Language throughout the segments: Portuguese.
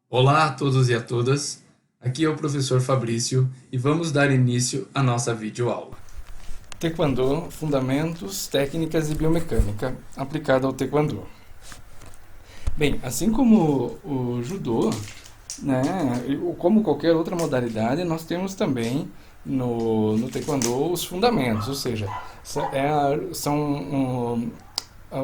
Olá a todos e a todas, aqui é o professor Fabrício e vamos dar início à nossa videoaula. Taekwondo, fundamentos, técnicas e biomecânica aplicada ao Taekwondo. Bem, assim como o judô, né, como qualquer outra modalidade, nós temos também no Taekwondo os fundamentos, ou seja, são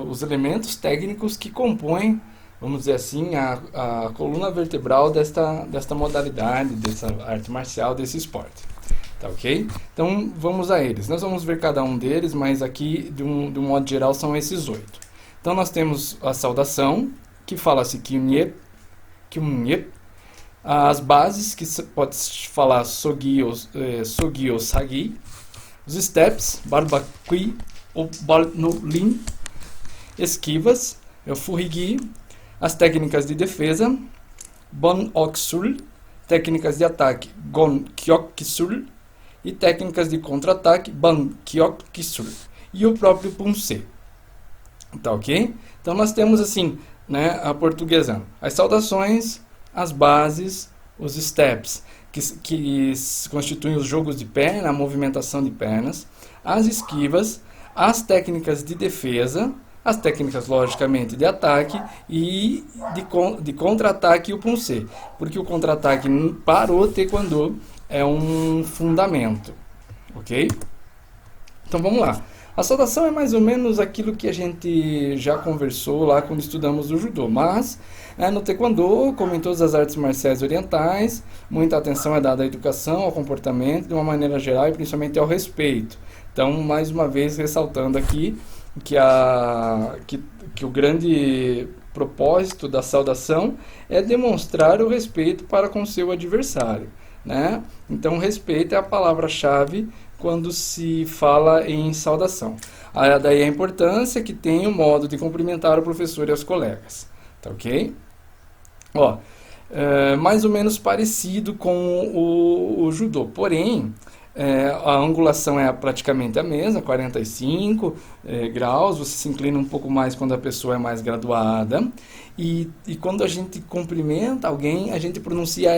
os elementos técnicos que compõem, vamos dizer assim, a coluna vertebral desta modalidade, dessa arte marcial, desse esporte. Tá ok? Então vamos a eles. Nós vamos ver cada um deles, mas aqui, de um modo geral, são esses 8. Então nós temos a saudação, que fala-se Kyunyep, Kyunyep. As bases, que pode falar Sogyo Sagi. Os steps, Barbakui ou Balnolin. Esquivas, o Furigi. As técnicas de defesa, Bon Oksul. Técnicas de ataque, Gon Kyoksul. E técnicas de contra-ataque, Ban Kyok Kisul, e o próprio Punse. Tá ok? Então nós temos assim, né, a portuguesando. As saudações, as bases, os steps, que constituem os jogos de perna, a movimentação de pernas, as esquivas, as técnicas de defesa, as técnicas, logicamente, de ataque e de contra-ataque e o Punse. Porque o contra-ataque para o Taekwondo é um fundamento, ok? Então vamos lá. A saudação é mais ou menos aquilo que a gente já conversou lá quando estudamos o judô, mas no Taekwondo, como em todas as artes marciais orientais, muita atenção é dada à educação, ao comportamento, de uma maneira geral e principalmente ao respeito. Então, mais uma vez, ressaltando aqui que o grande propósito da saudação é demonstrar o respeito para com seu adversário. Né? Então, respeito é a palavra-chave quando se fala em saudação. Daí a importância que tem o modo de cumprimentar o professor e os colegas. Tá ok? Ó, mais ou menos parecido com o judô, porém, a angulação é praticamente a mesma, 45 graus, você se inclina um pouco mais quando a pessoa é mais graduada. E quando a gente cumprimenta alguém, a gente pronuncia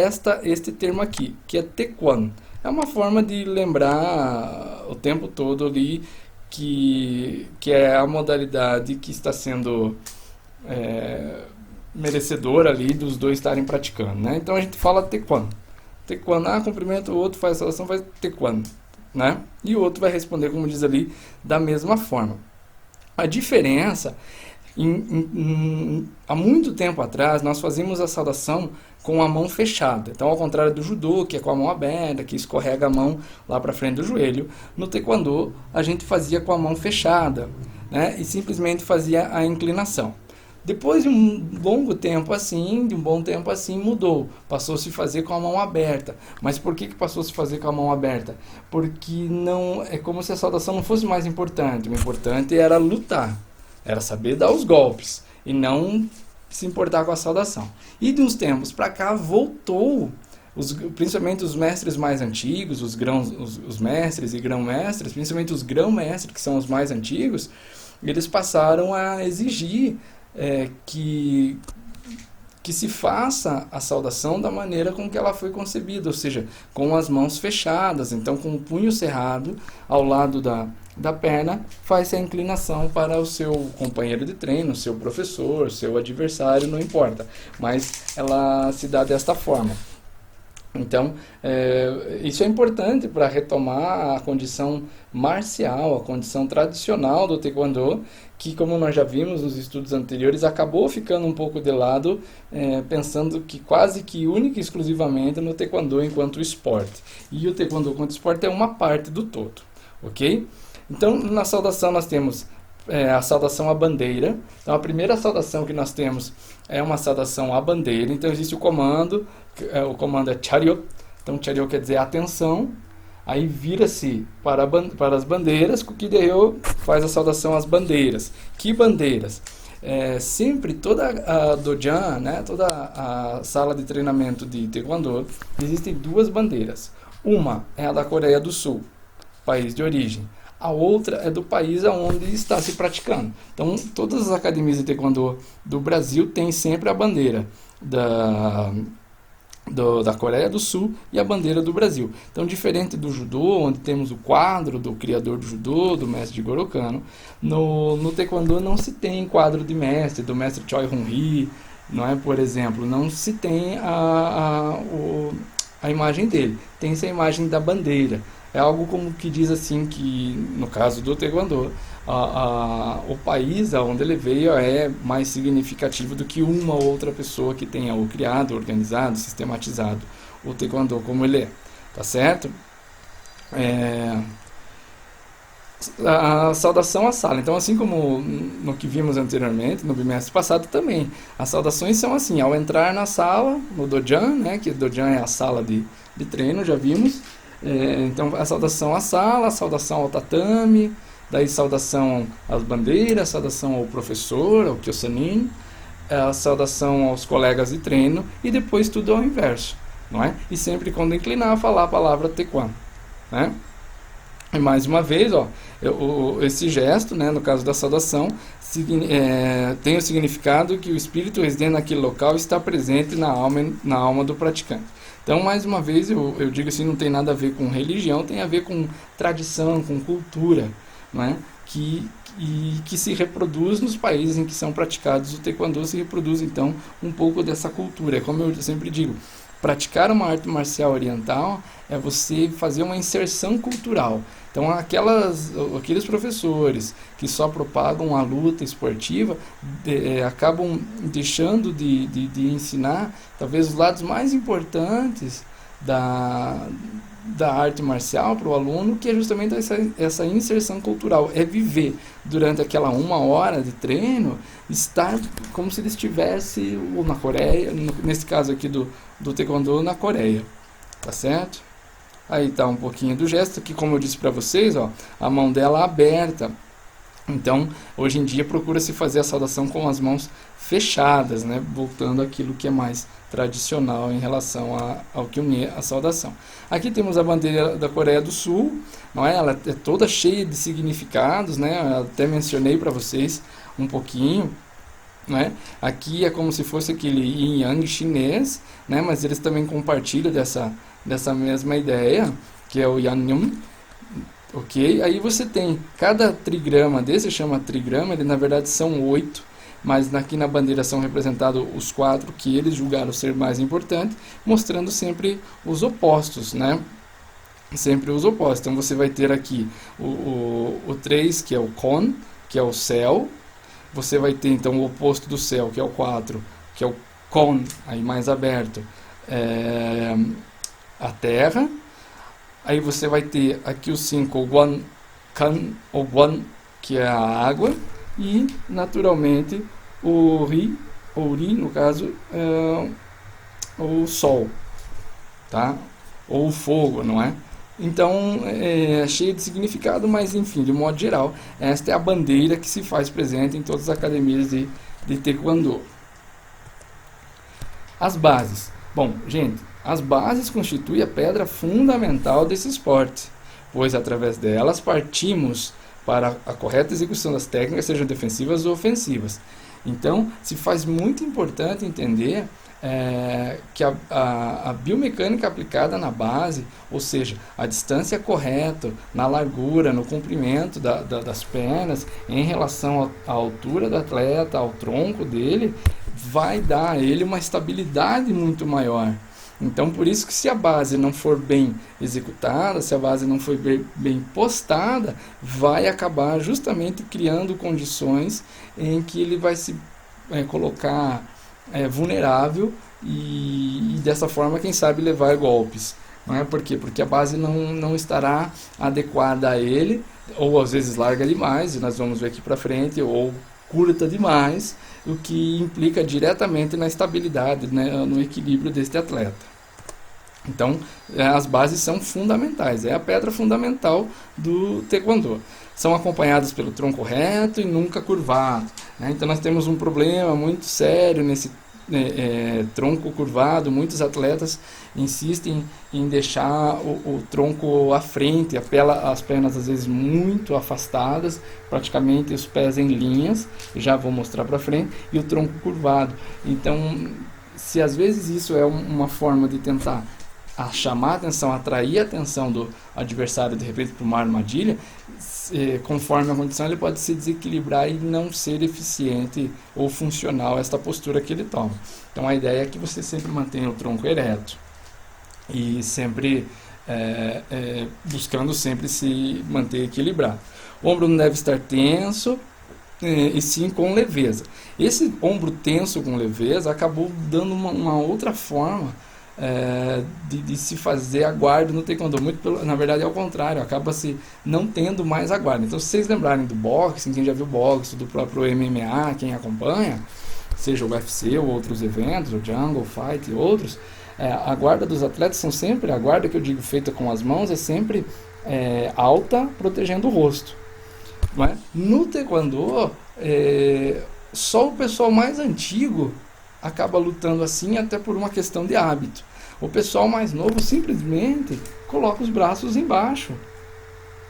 este termo aqui, que é Taekwon. É uma forma de lembrar o tempo todo ali que é a modalidade que está sendo merecedora ali dos dois estarem praticando. Né? Então a gente fala Taekwon. Taekwon, cumprimenta, o outro faz a saudação, faz Taekwon, né? E o outro vai responder, como diz ali, da mesma forma. A diferença, há muito tempo atrás, nós fazíamos a saudação com a mão fechada. Então, ao contrário do judô, que é com a mão aberta, que escorrega a mão lá para frente do joelho, no taekwondo a gente fazia com a mão fechada, né? E simplesmente fazia a inclinação. Depois de um bom tempo assim, mudou. Passou-se a fazer com a mão aberta. Mas por que passou-se a fazer com a mão aberta? Porque não é como se a saudação não fosse mais importante. O importante era lutar, era saber dar os golpes e não se importar com a saudação. E de uns tempos para cá voltou, principalmente os mestres mais antigos, os mestres e grão-mestres, principalmente os grão-mestres, que são os mais antigos, eles passaram a exigir que se faça a saudação da maneira com que ela foi concebida, ou seja, com as mãos fechadas, então com o punho cerrado ao lado da perna, faz-se a inclinação para o seu companheiro de treino, seu professor, seu adversário, não importa, mas ela se dá desta forma. Então, isso é importante para retomar a condição marcial, a condição tradicional do taekwondo, que, como nós já vimos nos estudos anteriores, acabou ficando um pouco de lado, pensando que quase que única e exclusivamente no taekwondo enquanto esporte. E o taekwondo enquanto esporte é uma parte do todo, ok? Então, na saudação nós temos a saudação à bandeira. Então, a primeira saudação que nós temos é uma saudação à bandeira. Então, existe o comando é Charyo. Então, Charyo quer dizer atenção. Aí vira-se para as bandeiras, que daí faz a saudação às bandeiras. Que bandeiras? Sempre toda a dojan, né, toda a sala de treinamento de taekwondo, existem duas bandeiras. Uma é a da Coreia do Sul, país de origem. A outra é do país onde está se praticando. Então, todas as academias de taekwondo do Brasil têm sempre a bandeira da Coreia do Sul e a bandeira do Brasil. Então, diferente do judô, onde temos o quadro do criador do judô, do mestre Jigoro Kano, no taekwondo não se tem quadro de mestre, do mestre Choi Hun-hee, não é? Por exemplo, não se tem a imagem dele, tem-se a imagem da bandeira. É algo como que diz assim que, no caso do taekwondo, o país aonde ele veio é mais significativo do que uma ou outra pessoa que tenha o criado, organizado, sistematizado o taekwondo como ele é, tá certo? A saudação à sala. Então, assim como no que vimos anteriormente, no bimestre passado também, as saudações são assim, ao entrar na sala, no dojan, né, que dojan é a sala de treino, já vimos. Então, a saudação à sala, a saudação ao tatame, daí saudação às bandeiras, saudação ao professor, ao kyosanin, a saudação aos colegas de treino e depois tudo ao inverso, não é? E sempre quando inclinar, falar a palavra tequan, né? E mais uma vez, esse gesto, né, no caso da saudação, tem o significado que o espírito residente naquele local está presente na alma do praticante. Então, mais uma vez, eu digo assim, não tem nada a ver com religião, tem a ver com tradição, com cultura, não é? que se reproduz nos países em que são praticados o taekwondo, se reproduz então um pouco dessa cultura. Como eu sempre digo, praticar uma arte marcial oriental é você fazer uma inserção cultural. Então, aqueles professores que só propagam a luta esportiva acabam deixando de ensinar talvez os lados mais importantes da arte marcial para o aluno, que é justamente essa inserção cultural, é viver durante aquela 1 hora de treino, estar como se ele estivesse na Coreia, nesse caso aqui do taekwondo, na Coreia, tá certo? Aí tá um pouquinho do gesto, que como eu disse para vocês, a mão dela aberta. Então, hoje em dia procura-se fazer a saudação com as mãos fechadas, né? Voltando àquilo que é mais tradicional em relação ao que une a saudação. Aqui temos a bandeira da Coreia do Sul, não é? Ela é toda cheia de significados, né? Eu até mencionei para vocês um pouquinho, né? Aqui é como se fosse aquele yin yang chinês, né? Mas eles também compartilham dessa mesma ideia, que é o Yanyum. Ok? Aí você tem cada trigrama desse, chama trigrama, ele na verdade são 8, mas aqui na bandeira são representados os 4 que eles julgaram ser mais importantes, mostrando sempre os opostos, né? Sempre os opostos. Então você vai ter aqui o 3, que é o Kon, que é o céu. Você vai ter então o oposto do céu, que é o 4, que é o Kon, aí mais aberto, a terra. Aí você vai ter aqui o 5, o Guan, Kan, o Guan, que é a água, e naturalmente o Ri, ou Ri, no caso, o sol, tá? Ou o fogo, não é? Então, é cheio de significado, mas enfim, de modo geral, esta é a bandeira que se faz presente em todas as academias de taekwondo. As bases. Bom, gente, as bases constituem a pedra fundamental desse esporte, pois através delas partimos para a correta execução das técnicas, sejam defensivas ou ofensivas. Então, se faz muito importante entender que a biomecânica aplicada na base, ou seja, a distância correta, na largura, no comprimento das pernas, em relação à altura do atleta, ao tronco dele, vai dar a ele uma estabilidade muito maior. Então, por isso que se a base não for bem executada, se a base não for bem postada, vai acabar justamente criando condições em que ele vai se colocar vulnerável e dessa forma, quem sabe, levar golpes. Não é? Por quê? Porque a base não estará adequada a ele, ou às vezes larga demais, e nós vamos ver aqui para frente, ou curta demais, o que implica diretamente na estabilidade, né, no equilíbrio deste atleta. Então, as bases são fundamentais, é a pedra fundamental do taekwondo. São acompanhadas pelo tronco reto e nunca curvado, né? Então, nós temos um problema muito sério nesse tronco curvado. Muitos atletas insistem em deixar o tronco à frente, as pernas às vezes muito afastadas, praticamente os pés em linhas, já vou mostrar para frente, e o tronco curvado. Então, se às vezes isso é uma forma de tentar chamar a atenção, atrair a atenção do adversário de repente para uma armadilha, conforme a condição ele pode se desequilibrar e não ser eficiente ou funcional esta postura que ele toma. Então a ideia é que você sempre mantenha o tronco ereto e sempre buscando sempre se manter equilibrado. O ombro não deve estar tenso, e sim com leveza. Esse ombro tenso com leveza acabou dando uma outra forma de se fazer a guarda no taekwondo. Na verdade é ao contrário, acaba se não tendo mais a guarda. Então, se vocês lembrarem do boxing, quem já viu boxe, do próprio MMA, quem acompanha, seja o UFC ou outros eventos, o Jungle Fight e outros, a guarda dos atletas são sempre, a guarda que eu digo feita com as mãos é sempre alta, protegendo o rosto. Não é? No taekwondo, só o pessoal mais antigo acaba lutando assim, até por uma questão de hábito. O pessoal mais novo simplesmente coloca os braços embaixo,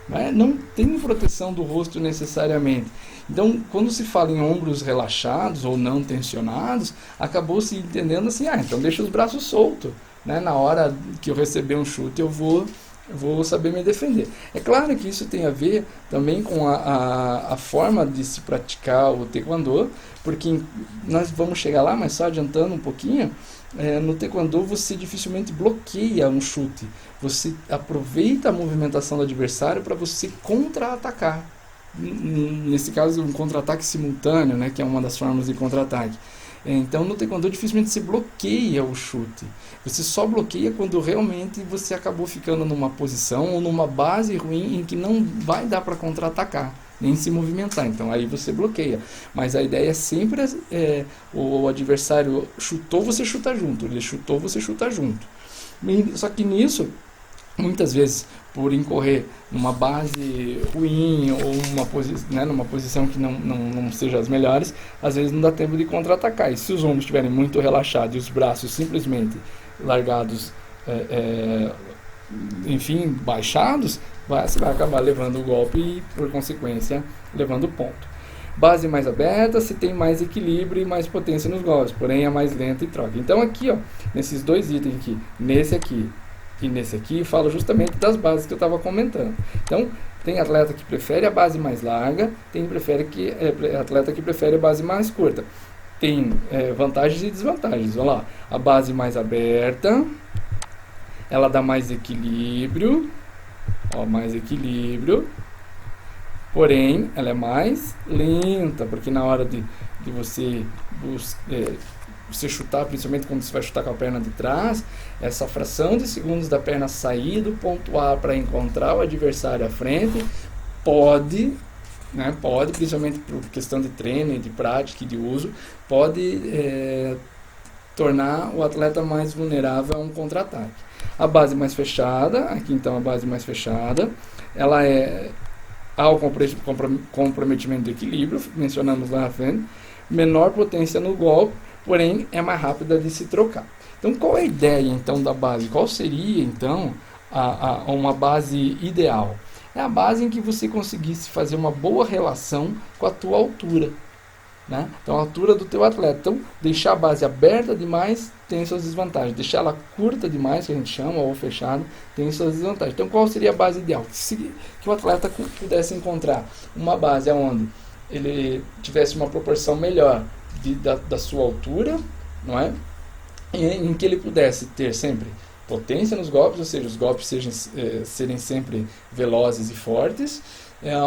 né? Não tem proteção do rosto necessariamente. Então, quando se fala em ombros relaxados ou não tensionados, acabou se entendendo assim, então deixa os braços soltos, né? Na hora que eu receber um chute eu vou saber me defender. É claro que isso tem a ver também com a forma de se praticar o taekwondo, porque nós vamos chegar lá, mas só adiantando um pouquinho, no taekwondo você dificilmente bloqueia um chute, você aproveita a movimentação do adversário para você contra-atacar. Nesse caso, um contra-ataque simultâneo, né, que é uma das formas de contra-ataque. Então, no taekwondo dificilmente se bloqueia o chute. Você só bloqueia quando realmente você acabou ficando numa posição ou numa base ruim em que não vai dar para contra-atacar, nem se movimentar. Então, aí você bloqueia. Mas a ideia é sempre o adversário chutou, você chuta junto. Ele chutou, você chuta junto. Só que nisso, muitas vezes, por incorrer numa base ruim ou numa posição que não seja as melhores, às vezes não dá tempo de contra-atacar. E se os ombros estiverem muito relaxados e os braços simplesmente largados, enfim, baixados, você vai acabar levando o golpe e, por consequência, levando o ponto. Base mais aberta, se tem mais equilíbrio e mais potência nos golpes, porém é mais lenta e troca. Então aqui, nesses dois itens aqui, nesse aqui e nesse aqui, falo justamente das bases que eu estava comentando. Então, tem atleta que prefere a base mais larga, tem atleta que prefere a base mais curta. Tem vantagens e desvantagens. Olha lá, a base mais aberta, ela dá mais equilíbrio, porém, ela é mais lenta, porque na hora de você chutar, principalmente quando você vai chutar com a perna de trás, essa fração de segundos da perna sair do ponto A para encontrar o adversário à frente, pode, principalmente por questão de treino, de prática e de uso, pode tornar o atleta mais vulnerável a um contra-ataque. A base mais fechada, aqui então a base mais fechada, ela há o comprometimento do equilíbrio, mencionamos lá na frente, menor potência no golpe, porém é mais rápida de se trocar. Então, qual é a ideia então da base? Qual seria então uma base ideal? É a base em que você conseguisse fazer uma boa relação com a tua altura, né? Então, a altura do teu atleta. Então, deixar a base aberta demais tem suas desvantagens. Deixar ela curta demais, que a gente chama, ou fechada, tem suas desvantagens. Então, qual seria a base ideal? Que o atleta pudesse encontrar uma base onde ele tivesse uma proporção melhor da sua altura, não é? Em que ele pudesse ter sempre potência nos golpes, ou seja, os golpes serem sempre velozes e fortes,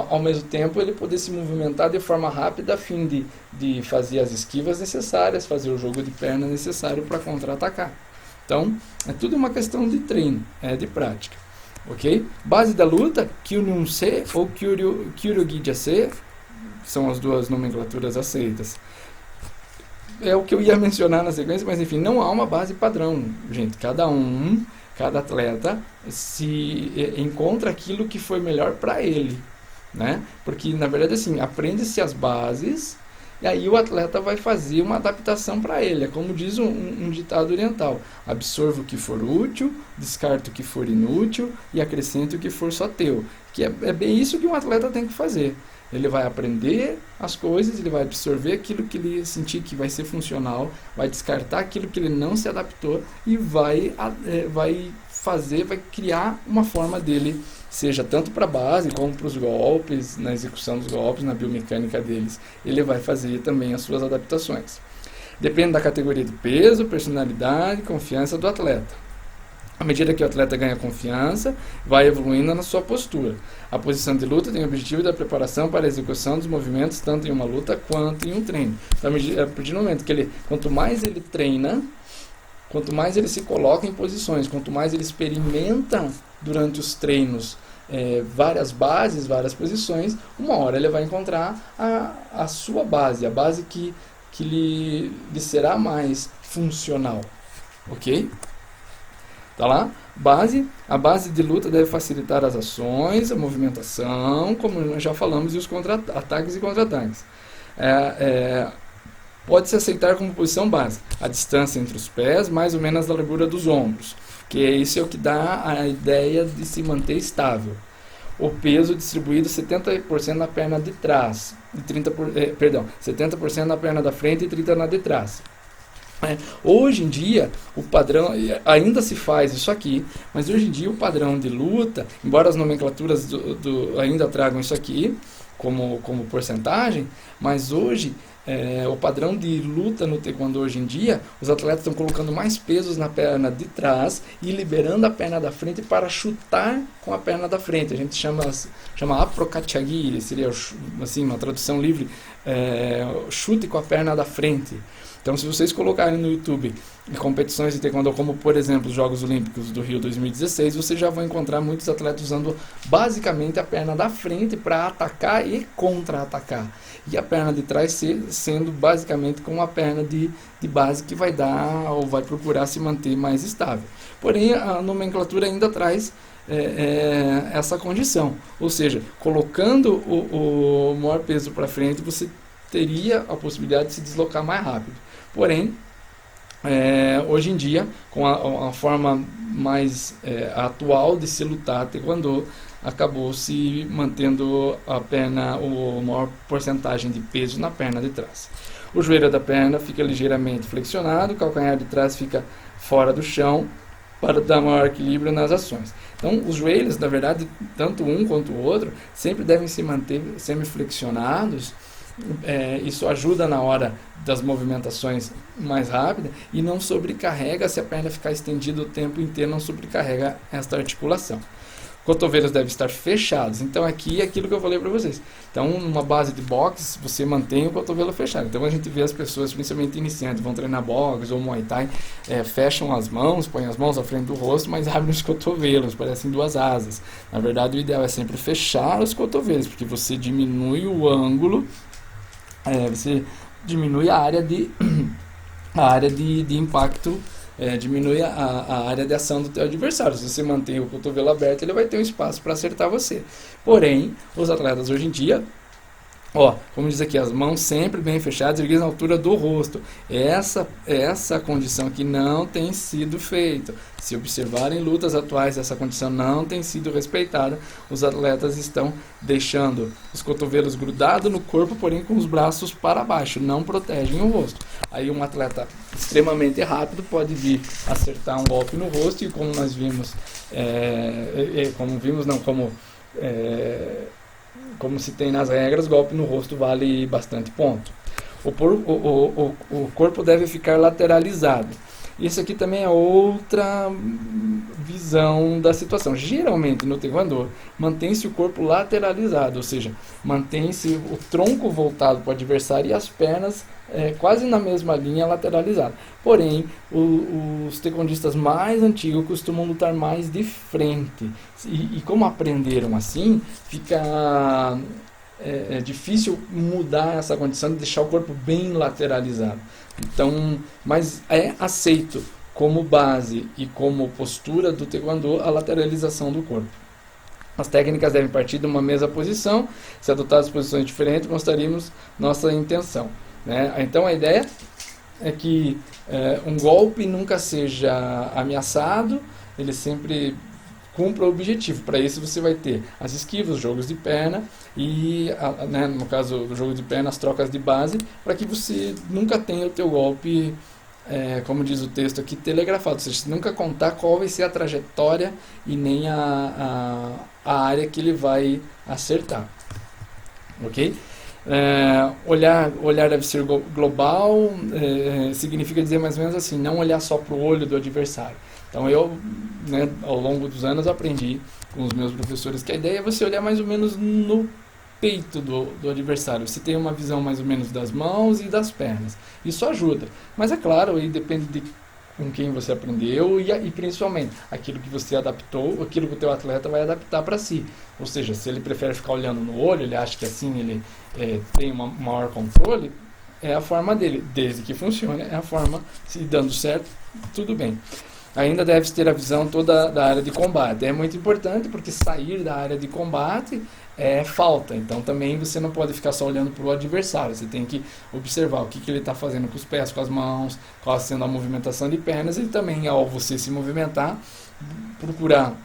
ao mesmo tempo ele poder se movimentar de forma rápida a fim de fazer as esquivas necessárias, fazer o jogo de perna necessário para contra-atacar. Então, é tudo uma questão de treino, de prática. Ok? Base da luta, Kyuryun-se ou Kyoryugi-se, são as duas nomenclaturas aceitas. É o que eu ia mencionar na sequência, mas enfim, não há uma base padrão, gente. Cada atleta se encontra aquilo que foi melhor para ele, né? Porque na verdade assim, aprende-se as bases e aí o atleta vai fazer uma adaptação para ele. É como diz um ditado oriental: absorva o que for útil, descarta o que for inútil e acrescente o que for só teu. Que é bem isso que um atleta tem que fazer. Ele vai aprender as coisas, ele vai absorver aquilo que ele sentir que vai ser funcional, vai descartar aquilo que ele não se adaptou e vai criar uma forma dele, seja tanto para a base como para os golpes, na execução dos golpes, na biomecânica deles. Ele vai fazer também as suas adaptações. Depende da categoria de peso, personalidade, confiança do atleta. À medida que o atleta ganha confiança, vai evoluindo na sua postura. A posição de luta tem o objetivo da preparação para a execução dos movimentos, tanto em uma luta quanto em um treino. Então, a partir do momento que quanto mais ele treina, quanto mais ele se coloca em posições, quanto mais ele experimenta durante os treinos várias bases, várias posições, uma hora ele vai encontrar a sua base, a base que lhe será mais funcional. Ok? Tá lá? A base de luta deve facilitar as ações, a movimentação, como nós já falamos, e os ataques e contra-ataques. Pode-se aceitar como posição básica a distância entre os pés, mais ou menos a largura dos ombros, que isso é o que dá a ideia de se manter estável. O peso distribuído 70% na perna de trás, 70% na perna da frente e 30% na de trás. Hoje em dia, o padrão, ainda se faz isso aqui, mas hoje em dia o padrão de luta, embora as nomenclaturas ainda tragam isso aqui como porcentagem, mas hoje o padrão de luta no taekwondo hoje em dia, os atletas estão colocando mais pesos na perna de trás e liberando a perna da frente para chutar com a perna da frente. A gente chama aprokachagi, seria assim, uma tradução livre, chute com a perna da frente. Então, se vocês colocarem no YouTube competições de taekwondo, como por exemplo os Jogos Olímpicos do Rio 2016, vocês já vão encontrar muitos atletas usando basicamente a perna da frente para atacar e contra-atacar. E a perna de trás sendo basicamente com a perna de base que vai dar ou vai procurar se manter mais estável. Porém, a nomenclatura ainda traz essa condição. Ou seja, colocando o maior peso para frente, você teria a possibilidade de se deslocar mais rápido. Porém, hoje em dia, com a forma mais atual de se lutar taekwondo, acabou se mantendo o maior porcentagem de peso na perna de trás. O joelho da perna fica ligeiramente flexionado, o calcanhar de trás fica fora do chão para dar maior equilíbrio nas ações. Então, os joelhos, na verdade, tanto um quanto o outro, sempre devem se manter semi-flexionados. Isso ajuda na hora das movimentações mais rápidas e não sobrecarrega, se a perna ficar estendida o tempo inteiro, não sobrecarrega esta articulação. Cotovelos devem estar fechados. Então aqui é aquilo que eu falei para vocês. Então, numa base de boxe, você mantém o cotovelo fechado. Então a gente vê as pessoas, principalmente iniciantes, vão treinar boxe ou Muay Thai, fecham as mãos, põem as mãos à frente do rosto, mas abrem os cotovelos, parecem duas asas. Na verdade, o ideal é sempre fechar os cotovelos, porque você diminui o ângulo, você diminui a área de impacto, diminui a área de ação do teu adversário. Se você mantém o cotovelo aberto, ele vai ter um espaço para acertar você. Porém, os atletas hoje em dia, como diz aqui, as mãos sempre bem fechadas, erguidas na altura do rosto. Essa condição aqui não tem sido feita. Se observarem lutas atuais, essa condição não tem sido respeitada. Os atletas estão deixando os cotovelos grudados no corpo, porém com os braços para baixo, não protegem o rosto. Aí um atleta extremamente rápido pode vir acertar um golpe no rosto e como nós vimos, como se tem nas regras, golpe no rosto vale bastante ponto. O corpo deve ficar lateralizado. Isso aqui também é outra visão da situação. Geralmente no taekwondo mantém-se o corpo lateralizado, ou seja, mantém-se o tronco voltado para o adversário e as pernas quase na mesma linha lateralizada. Porém, os taekwondistas mais antigos costumam lutar mais de frente. E como aprenderam assim, fica difícil mudar essa condição de deixar o corpo bem lateralizado. Então, mas é aceito como base e como postura do taekwondo a lateralização do corpo. As técnicas devem partir de uma mesma posição. Se adotadas posições diferentes, mostraríamos nossa intenção, né? Então a ideia é que um golpe nunca seja ameaçado, ele sempre cumpra o objetivo. Para isso você vai ter as esquivas, os jogos de perna e, né, no caso do jogo de perna, as trocas de base, para que você nunca tenha o teu golpe, como diz o texto aqui, telegrafado, ou seja, você nunca contar qual vai ser a trajetória e nem a área que ele vai acertar. Ok? Olhar deve ser global, significa dizer mais ou menos assim, não olhar só para o olho do adversário. Então eu, né, ao longo dos anos, aprendi com os meus professores que a ideia é você olhar mais ou menos no peito do adversário. Você tem uma visão mais ou menos das mãos e das pernas. Isso ajuda. Mas é claro, aí depende de com quem você aprendeu e principalmente aquilo que você adaptou, aquilo que o teu atleta vai adaptar para si. Ou seja, se ele prefere ficar olhando no olho, ele acha que assim ele tem um maior controle, é a forma dele, desde que funcione, é a forma, se dando certo, tudo bem. Ainda deve ter a visão toda da área de combate. É muito importante porque sair da área de combate é falta. Então também você não pode ficar só olhando para o adversário. Você tem que observar o que ele está fazendo com os pés, com as mãos, qual está sendo a movimentação de pernas e também ao você se movimentar, procurar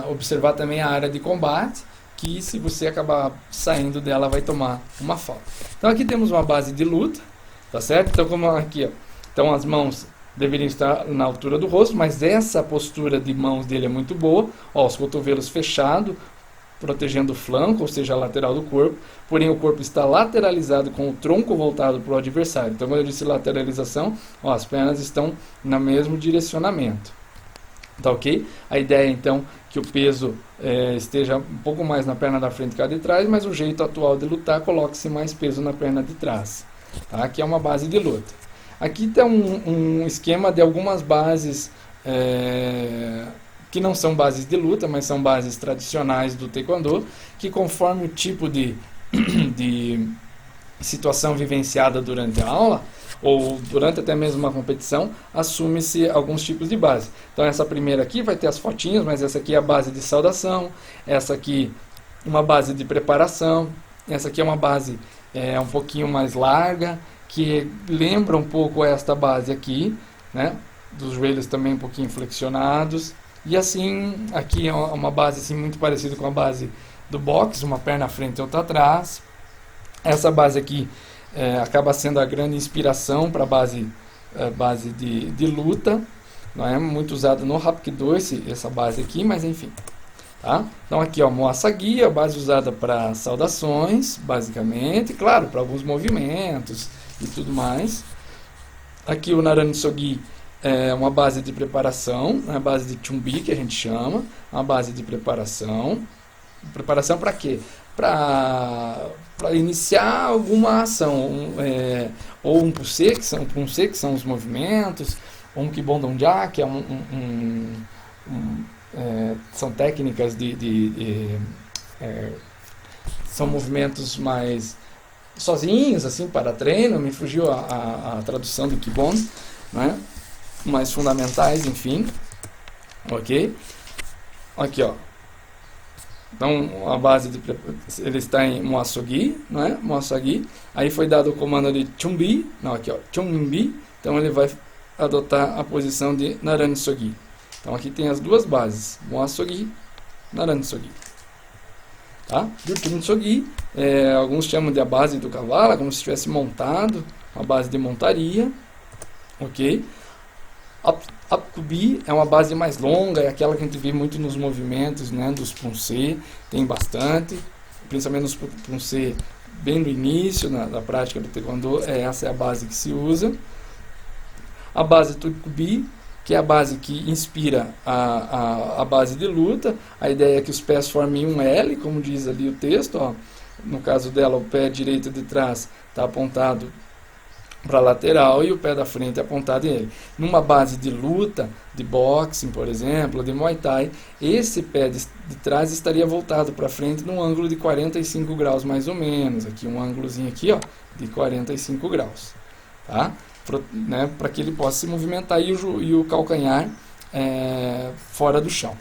observar também a área de combate, que se você acabar saindo dela vai tomar uma falta. Então aqui temos uma base de luta, tá certo? Então como aqui, ó. Então as mãos deveriam estar na altura do rosto, mas essa postura de mãos dele é muito boa. Ó, os cotovelos fechados, protegendo o flanco, ou seja, a lateral do corpo. Porém o corpo está lateralizado com o tronco voltado para o adversário. Então quando eu disse lateralização, ó, as pernas estão no mesmo direcionamento. Tá ok? A ideia então que o peso esteja um pouco mais na perna da frente que a de trás, mas o jeito atual de lutar, coloque-se mais peso na perna de trás. Tá? Aqui é uma base de luta. Aqui tem um esquema de algumas bases que não são bases de luta, mas são bases tradicionais do Taekwondo, que conforme o tipo de situação vivenciada durante a aula, ou durante até mesmo uma competição, assume-se alguns tipos de base. Então essa primeira aqui vai ter as fotinhas, mas essa aqui é a base de saudação, essa aqui uma base de preparação, essa aqui é uma base um pouquinho mais larga, que lembra um pouco esta base aqui, né? Dos joelhos também um pouquinho flexionados. E assim, aqui é uma base assim, muito parecida com a base do boxe, uma perna à frente e outra atrás. Essa base aqui acaba sendo a grande inspiração para a base de luta. Não é muito usada no Hapkido essa base aqui, mas enfim. Tá? Então aqui, ó, Moasagi, a base usada para saudações, basicamente, claro, para alguns movimentos e tudo mais. Aqui o Naran-Sogi é uma base de preparação, a base de Chumbi, que a gente chama, uma base de preparação. Preparação para quê? Para iniciar alguma ação, ou um Puse, que são os movimentos, ou um Kibondonja, que é são técnicas são movimentos mais sozinhos, assim, para treino. Me fugiu a tradução do Kibon, né? Mais fundamentais, enfim. Ok? Aqui, ó. Então, a base ele está em Moasagi, né? Moasagi. Aí foi dado o comando de Chumbi, não, aqui, ó, Chumbi. Então ele vai adotar a posição de Naran-Sogi. Então aqui tem as duas bases, Moasagi, Naran-Sogi. Tá? E o Chun-Sogi, alguns chamam de a base do cavalo, como se estivesse montado, uma base de montaria. Ok? Apkubi é uma base mais longa, é aquela que a gente vê muito nos movimentos, né, dos Punse, tem bastante, principalmente nos Punse bem no início, na prática do Taekwondo, essa é a base que se usa. A base Tukubi, que é a base que inspira a base de luta. A ideia é que os pés formem um L, como diz ali o texto. Ó. No caso dela, o pé direito de trás está apontado para a lateral e o pé da frente é apontado em ele. Numa base de luta, de boxing, por exemplo, de Muay Thai, esse pé de trás estaria voltado para frente num ângulo de 45 graus mais ou menos. Aqui um ângulozinho aqui, ó, de 45 graus. Tá? Para que ele possa se movimentar e o calcanhar fora do chão.